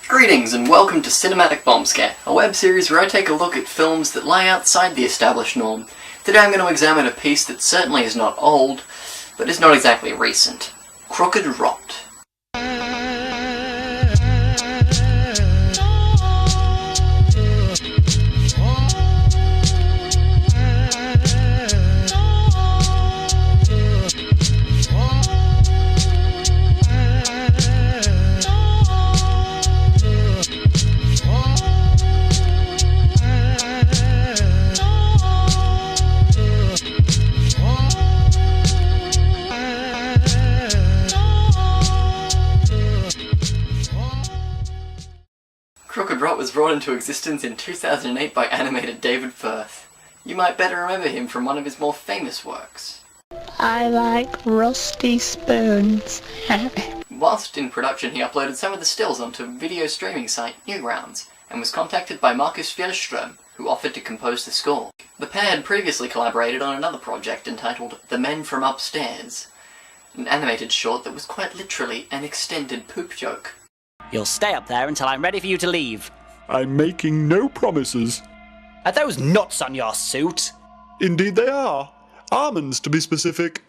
Greetings and welcome to Cinematic Bomb Scare, a web series where I take a look at films that lie outside the established norm. Today I'm going to examine a piece that certainly is not old, but is not exactly recent. Crooked Rot. Crooked Rot was brought into existence in 2008 by animator David Firth. You might better remember him from one of his more famous works. I like rusty spoons. Whilst in production, he uploaded some of the stills onto video streaming site Newgrounds, and was contacted by Marcus Fjellström, who offered to compose the score. The pair had previously collaborated on another project entitled The Men From Upstairs, an animated short that was quite literally an extended poop joke. You'll stay up there until I'm ready for you to leave. I'm making no promises. Are those nuts on your suit? Indeed they are. Almonds, to be specific.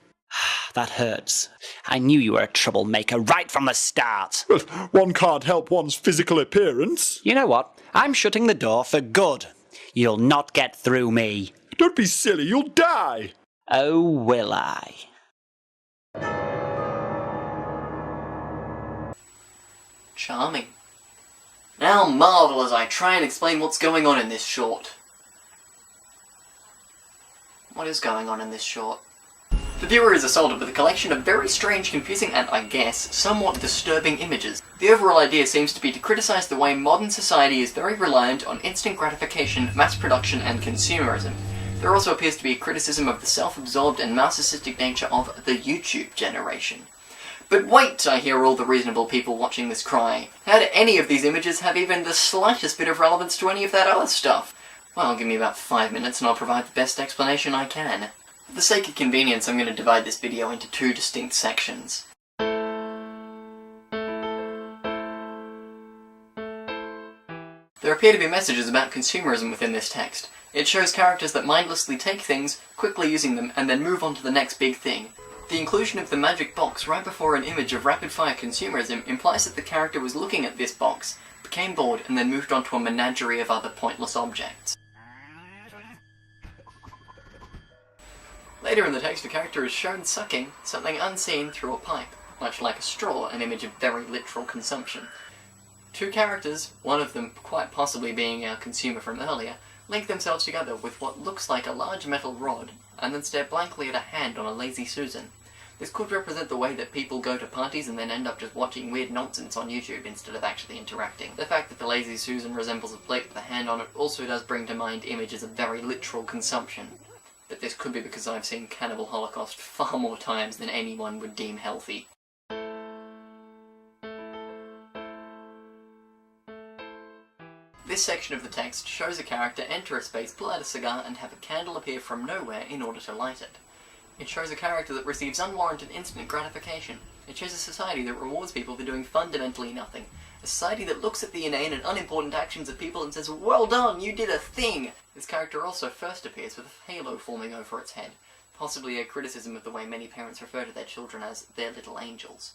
That hurts. I knew you were a troublemaker right from the start. Well, one can't help one's physical appearance. You know what? I'm shutting the door for good. You'll not get through me. Don't be silly, you'll die. Oh, will I? Charming. Now marvel as I try and explain what's going on in this short. What is going on in this short? The viewer is assaulted with a collection of very strange, confusing, and, I guess, somewhat disturbing images. The overall idea seems to be to criticise the way modern society is very reliant on instant gratification, mass production, and consumerism. There also appears to be a criticism of the self-absorbed and narcissistic nature of the YouTube generation. But wait, I hear all the reasonable people watching this cry. How do any of these images have even the slightest bit of relevance to any of that other stuff? Well, give me about 5 minutes and I'll provide the best explanation I can. For the sake of convenience, I'm going to divide this video into two distinct sections. There appear to be messages about consumerism within this text. It shows characters that mindlessly take things, quickly using them, and then move on to the next big thing. The inclusion of the magic box right before an image of rapid-fire consumerism implies that the character was looking at this box, became bored, and then moved on to a menagerie of other pointless objects. Later in the text, a character is shown sucking something unseen through a pipe, much like a straw, an image of very literal consumption. Two characters, one of them quite possibly being our consumer from earlier, link themselves together with what looks like a large metal rod, and then stare blankly at a hand on a lazy Susan. This could represent the way that people go to parties and then end up just watching weird nonsense on YouTube instead of actually interacting. The fact that the lazy Susan resembles a plate with a hand on it also does bring to mind images of very literal consumption. But this could be because I've seen Cannibal Holocaust far more times than anyone would deem healthy. This section of the text shows a character enter a space, pull out a cigar, and have a candle appear from nowhere in order to light it. It shows a character that receives unwarranted instant gratification. It shows a society that rewards people for doing fundamentally nothing. A society that looks at the inane and unimportant actions of people and says, "Well done, you did a thing!" This character also first appears with a halo forming over its head, possibly a criticism of the way many parents refer to their children as their little angels.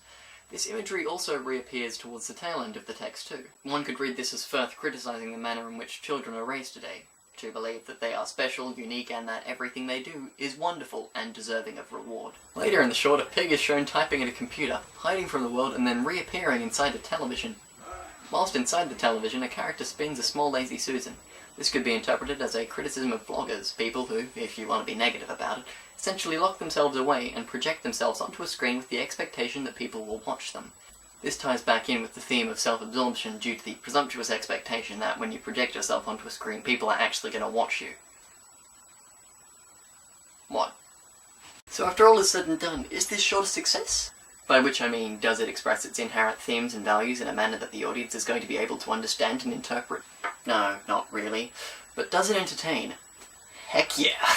This imagery also reappears towards the tail end of the text too. One could read this as Firth criticising the manner in which children are raised today, to believe that they are special, unique, and that everything they do is wonderful and deserving of reward. Later in the short, a pig is shown typing at a computer, hiding from the world and then reappearing inside a television. Whilst inside the television, a character spins a small lazy Susan. This could be interpreted as a criticism of vloggers, people who, if you want to be negative about it, essentially lock themselves away and project themselves onto a screen with the expectation that people will watch them. This ties back in with the theme of self-absorption due to the presumptuous expectation that when you project yourself onto a screen, people are actually going to watch you. What? So after all is said and done, is this short a success? By which I mean, does it express its inherent themes and values in a manner that the audience is going to be able to understand and interpret? No, not really. But does it entertain? Heck yeah!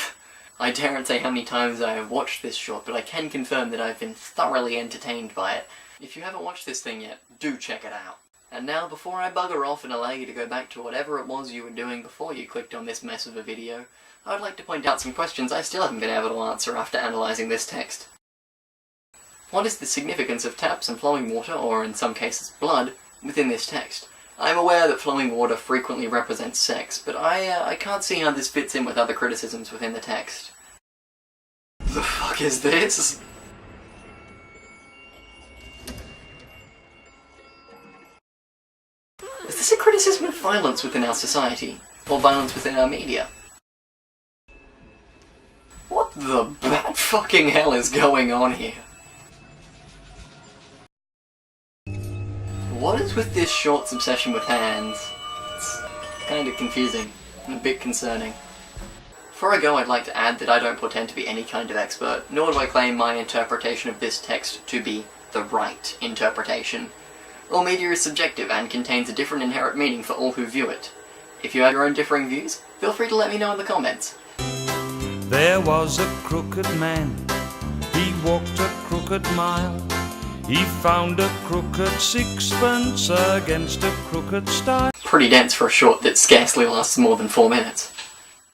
I daren't say how many times I have watched this short, but I can confirm that I've been thoroughly entertained by it. If you haven't watched this thing yet, do check it out. And now, before I bugger off and allow you to go back to whatever it was you were doing before you clicked on this mess of a video, I would like to point out some questions I still haven't been able to answer after analysing this text. What is the significance of taps and flowing water, or in some cases blood, within this text? I am aware that flowing water frequently represents sex, but I can't see how this fits in with other criticisms within the text. The fuck is this? Is this a criticism of violence within our society? Or violence within our media? What the bat fucking hell is going on here? What is with this short's obsession with hands? It's kind of confusing and a bit concerning. Before I go, I'd like to add that I don't pretend to be any kind of expert, nor do I claim my interpretation of this text to be the right interpretation. All media is subjective and contains a different inherent meaning for all who view it. If you have your own differing views, feel free to let me know in the comments. There was a crooked man, he walked a crooked mile. He found a crooked sixpence against a crooked stile. Pretty dense for a short that scarcely lasts more than 4 minutes.